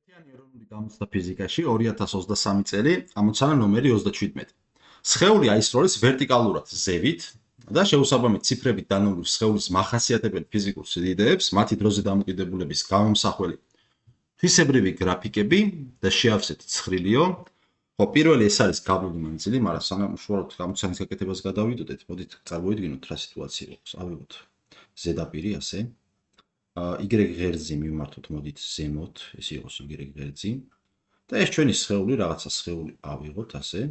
ერთიანი ეროვნული გამოცდა ფიზიკაში 2023 წელი ამოცანა ნომერი 37. სხეული აისროლის ვერტიკალურად ზევით და შეუსაბამით ციფრებით დანომრილ სხეულის მახასიათებელი ფიზიკურ სიდიდეებს, მათი დროზე დამოკიდებულების გამომსახველი თვისებრივი გრაფიკები და შეავსეთ ცხრილიო. ხო, პირველი ეს არის გავლილი მანძილი, მაგრამ სანამ უშუალოდ გამოცანის გაკეთებას გადავიდოდეთ, მოდით წარმოვიდგინოთ რა სიტუაცია აქვს. ავიღოთ ზედაპირი ასე. Y ღერძი მივმართოთ მოდით ზემოთ, ეს იყოს Y ღერძი. და ეს ჩვენი სხეული, რაღაცა სხეული ავიღოთ ასე.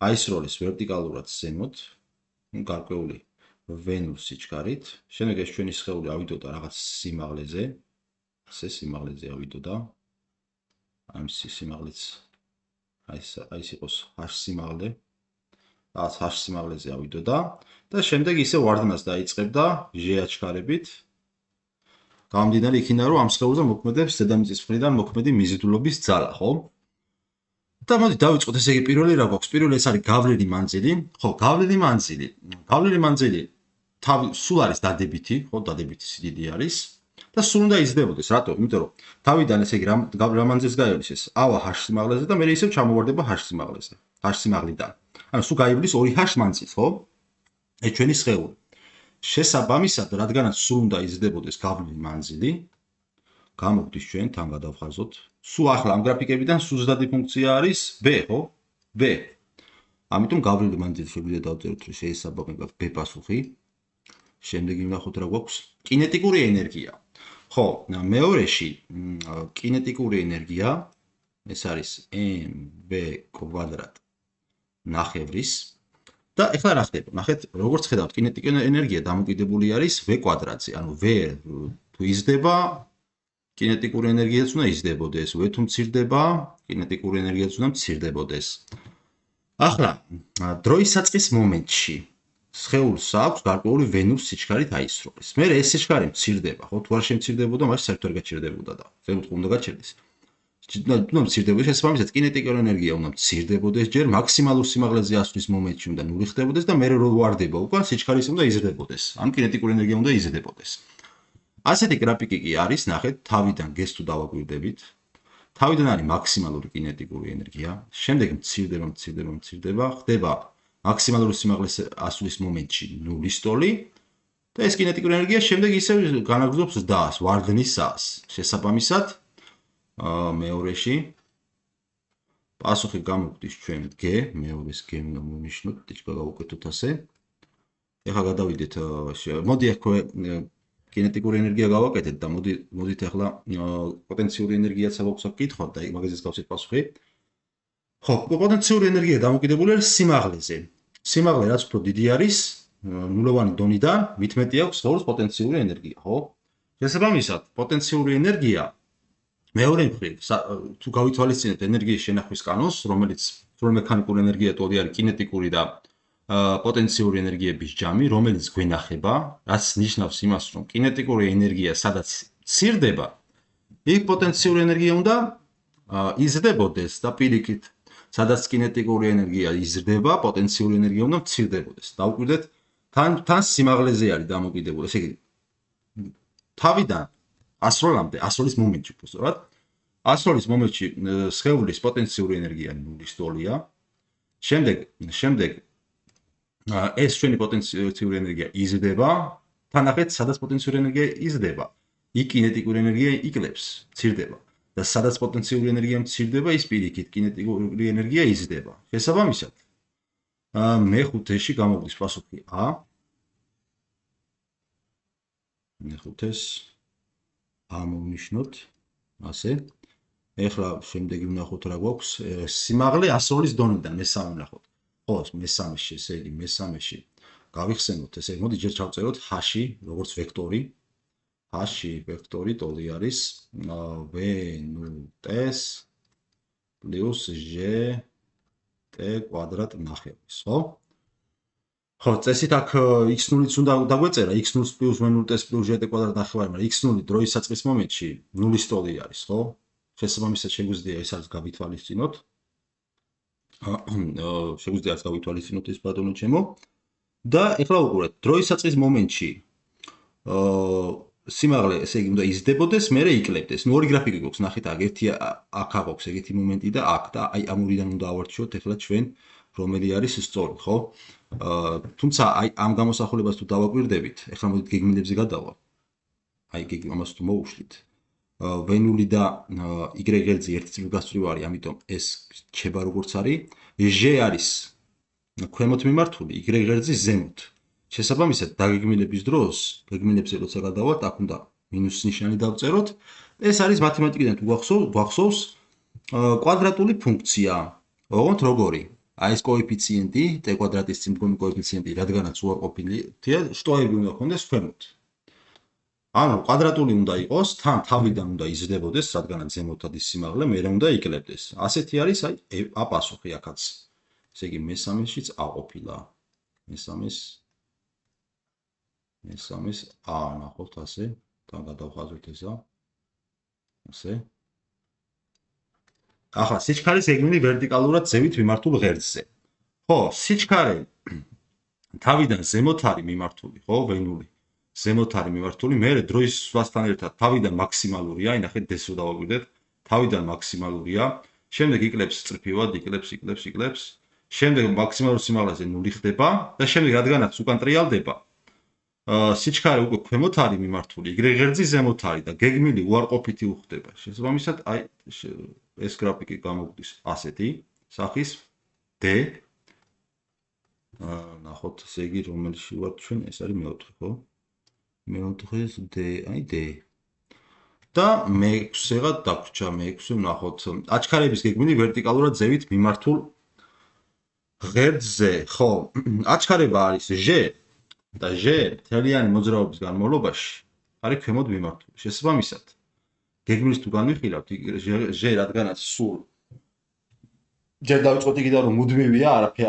აისროლის ვერტიკალურად ზემოთ, გარკვეული V0 სიჩქარით. შემდეგ ეს ჩვენი სხეული ავიდოდა რაღაც სიმაღლეზე. ასე სიმაღლეზე ავიდოდა. ამ სიმაღლეც აი ეს იყოს H სიმაღლე. რაღაც H სიმაღლეზე ავიდოდა და შემდეგ ისე ვარდნას დაიწყებდა ჟ-აჩქარებით. გამომდინარე იქიდან, რომ ამ სხეულზე მოქმედებს დედამიწის მხრიდან მოქმედი მიზიდულობის ძალა, ხო? და მოდი დავიწყოთ, ესე იგი პირველი რა გვაქვს? პირველი ეს არის გავლილი მანძილი. ხო, გავლილი მანძილი თავი სულ არის დადებითი, ხო, დადებითი სიდიდი არის და სულ უნდა იზრდებოდეს. რატო? იმიტომ რომ თავიდან ესე იგი რა მანძილს გაივლის ეს? ავა H სიმაღლეზე და მე ისევ ჩამოვარდება H სიმაღლეზე. H სიმაღლიდან. ანუ სულ გაივლის 2H მანძილს, ხო? ეს ჩვენი სხეული. შესაბამისად, რადგანაც სულ უნდა იზრდებოდეს გავლილი მანძილი, გამოვდის ჩვენ თან გადავხაზოთ. სულ ახლა ამ გრაფიკებიდან სულ ზრდადი ფუნქცია არის b, ხო? b. ამიტომ გავლილი მანძილი შეგვიძლია დავწეროთ, რომ შეესაბამება b პასუხი. შემდეგ ვნახოთ რა გვაქვს. კინეტიკური ენერგია. ხო, მეორეში კინეტიკური ენერგია ეს არის mv კვადრატ ნახევრის. და ეხლა რა ხდება? ნახეთ, როგორც ხედავთ, კინეტიკური ენერგია დამოკიდებული არის v კვადრატზე. ანუ v თუ იზრდება, კინეტიკური ენერგიაც უნდა იზრდებოდეს, v თუ მცირდება, კინეტიკური ენერგიაც უნდა მცირდებოდეს. ახლა, დროის საწყის მომენტში სხეულს აქვს გარკვეული V0 სიჩქარით აისროლის. მე ეს სიჩქარე მცირდება, ხო? თუ არ შემცირდებოდა, მაშინ საერთოდ არ გაჩერდებოდა და ზემოთ უნდა გაჩერდეს. უნდა მცირდებოდეს, შესაბამისად კინეტიკური ენერგია უნდა მცირდებოდეს, ჯერ მაქსიმალურ სიმაღლეზე ასვლის მომენტში უნდა ნული ხდებოდეს და მერე რო ვარდება უკან სიჩქარის უნდა იზრდებოდეს. ან კინეტიკური ენერგია უნდა იზრდებოდეს. ასეთი გრაფიკი კი არის, ნახეთ, თავიდან გეს თუ დავაკვირდებით. თავიდან არის მაქსიმალური კინეტიკური ენერგია, შემდეგ მცირდება, ხდება მაქსიმალური სიმაღლეს ასვლის მომენტში ნულის ტოლი და ეს კინეტიკური ენერგია შემდეგ ისევ განაგრძობს ზრდას, ვარდნის ზას. შესაბამისად მეორეში პასუხი გამოგვდის ჩვენ G, მეორის G უნდა მოვნიშნოთ, ტიჩკა გავუკეთოთ ასე. ეხლა გადავიდეთ, მოდი ახლა კინეტიკური ენერგია გავაკეთეთ და მოდით ახლა პოტენციური ენერგიაც აქვს კითხვა და მაგაზეც გავცეთ პასუხი. ხო, პოტენციური ენერგია დამოკიდებული არის სიმაღლეზე. სიმაღლე რაც უფრო დიდი არის, ნულოვანი დონიდან, მით მეტი აქვს სხეულის პოტენციური ენერგია, ხო? შესაბამისად, პოტენციური ენერგია მეორე მხრივ, თუ გავითვალისწინებთ ენერგიის შენახვის კანონს, რომელიც სრულ მექანიკური ენერგია ტოლი არის კინეტიკური და პოტენციური ენერგიების ჯამი, რომელიც გვენახება, რაც ნიშნავს იმას, რომ კინეტიკური ენერგია სადაც მცირდება, იქ პოტენციური ენერგია უნდა იზრდებოდეს და პირიქით, სადაც კინეტიკური ენერგია იზრდება, პოტენციური ენერგია უნდა მცირდებოდეს. დავუკვირდეთ, თან სიმაღლეზე არის დამოკიდებული, ესე იგი თავიდან ასროლამდე, ასროლის მომენტში უბრალოდ. ასროლის მომენტში სხეულის პოტენციური ენერგია ნულის ტოლია. შემდეგ ეს ჩვენი პოტენციური ენერგია იზრდება. თან ნახეთ, სადაც პოტენციური ენერგია იზრდება, იქ კინეტიკური ენერგია იკლებს, მცირდება. და სადაც პოტენციური ენერგია მცირდება, ის პირიქით კინეტიკური ენერგია იზრდება. შესაბამისად, მეხუთეში გამოგვდის პასუხი A. მეხუთეს ამოვნიშნოთ ასე. ეხლა შემდეგი ვნახოთ რა გვაქვს. სიმაღლე ასროლის დონიდან მესამე ვნახოთ. ხო, მესამეში, ესე იგი მესამეში გავიხსენოთ, ესე იგი მოდი ჯერ ჩავწეროთ H-ი, როგორც ვექტორი. H-ი ვექტორი ტოლი არის V0t plus gt კვადრატ ნახევრის, ხო? ხო, წესით აქ x0-იც უნდა დაგვეწერა, x0 plus v0t plus gt კვადრატ ნახევარი, მაგრამ x0 დროის საწყის მომენტში ნულის ტოლი არის, ხო? შესაბამისად შეგვიძლია ეს არის გავითვალისწინოთ. შეგვიძლია გავითვალისწინოთ ეს ბატონო ჩემო. და ეხლა უყურეთ, დროის საწყის მომენტში სიმაღლე, ესე იგი, უნდა იზრდებოდეს, მერე ikლებდეს. ნუ ორი გრაფიკი გვაქვს, ნახეთ, აქ ერთი აქ აღვაქვს ეგეთი მომენტი და აქ და აი ამ ორიდან უნდა ავარჩიოთ ეხლა ჩვენ რომელი არის სწორი, ხო? თუმცა აი ამ გამოსახულებას თუ დავაკვირდებით, ეხლა მოდით გეგმილებზე გადავალ. აი ამას თუ მოვუშლით. ვენული და y ღერძი ერთი წრით გასწვრივ არის, ამიტომ ეს რჩება როგორც არის. ჟ არის ქვემოთ მიმართული, y ღერძი ზემოთ. შესაბამისად, დაგეგმილების დროს, გეგმილებზე როცა გადავალთ, აქ უნდა მინუს ნიშანი დავწეროთ. ეს არის მათემატიკიდან თუ გვახსოვს კვადრატული ფუნქცია. ოღონდ როგორი? აი ეს კოეფიციენტი, t კვადრატის წინ მდგომი კოეფიციენტი, რადგანაც უარყოფილია, შტოები უნდა ქონდეს ქვემოთ. ანუ კვადრატული უნდა იყოს, თან თავიდან უნდა იზრდებოდეს, რადგანაც ზემოთად ის სიმაღლე, მერე უნდა ikლებდეს. ასეთი არის აი აპასუხი აქაც. ესე იგი მესამეშიც აყოფილა. მესამეს ნახოთ ასე, თან გადავხაზოთ ესა. ასე. ახლა სიჩქარის გეგმილი ვერტიკალურად ზევით მიმართულ ღერძზე. ხო, სიჩქარე თავიდან ზემოთ არის მიმართული, ხო, ვენული. ზემოთ არის მიმართული, მერე დროის სვლასთან ერთად თავიდან მაქსიმალურია, აი ნახეთ დეს რო დავაკვირდეთ, თავიდან მაქსიმალურია, შემდეგ იკლებს წრფივად, იკლებს. შემდეგ მაქსიმალურ სიმაღლეზე 0 ხდება და შემდეგ რადგანაც უკან ტრიალდება, სიჩქარე უკვე ქვემოთ არის მიმართული, y ღერძი ზემოთ არის და გეგმილი უარყოფითი უხდება. შესაბამისად, აი ეს გრაფიკი გამოგვდის ასეთი სახის D. ნახოთ, ესე იგი, რომელში ვართ ჩვენ, ეს არის მეოთხე, ხო? მეოთხეს D, აი D. და მეექვსეღად დაგვრჩა, მეექვსე ვნახოთ. აჩქარების გეგმილი ვერტიკალურად ზევით მიმართულ ღერძზე, ხო? აჩქარება არის Ž და Ž მთლიანი მოძრაობის განმავლობაში არის ქვემოთ მიმართული. შესაბამისად, გეგმის თუ განვიხილავთ, Ž რადგანაც სულ ჯერ დავიწყოთ იქიდან რომ მუდმივია, არაფერი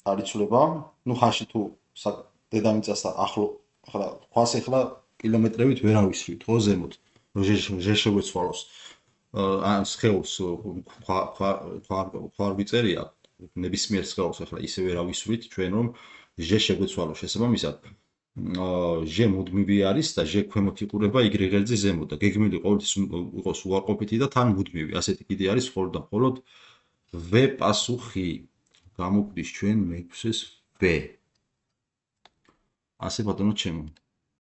არ იცვლება. ნუ ხანში თუ დედამიწასთან ახლო, ახლა ქვას ახლა კილომეტრებით ვერ ავისვით, ხო, ზემოთ, რომ Ž შეგვეცვალოს. ან სხეულს ხარ ვიწერია, ნებისმიერ სხეულს ახლა ისე ვერ ავისვით ჩვენ რომ Ž შეგვეცვალოს. შესაბამისად, Ž მუდმივი არის და Ž ქვემოთ იყურება y ღერძი ზემოთ და გეგმილი ყოველთვის იყოს უარყოფითი და თან მუდმივი. ასეთი კიდე არის მხოლოდ და მხოლოდ V პასუხი. გამოგვდის ჩვენ მეექვსეს V. ასე ბატონო ჩემო.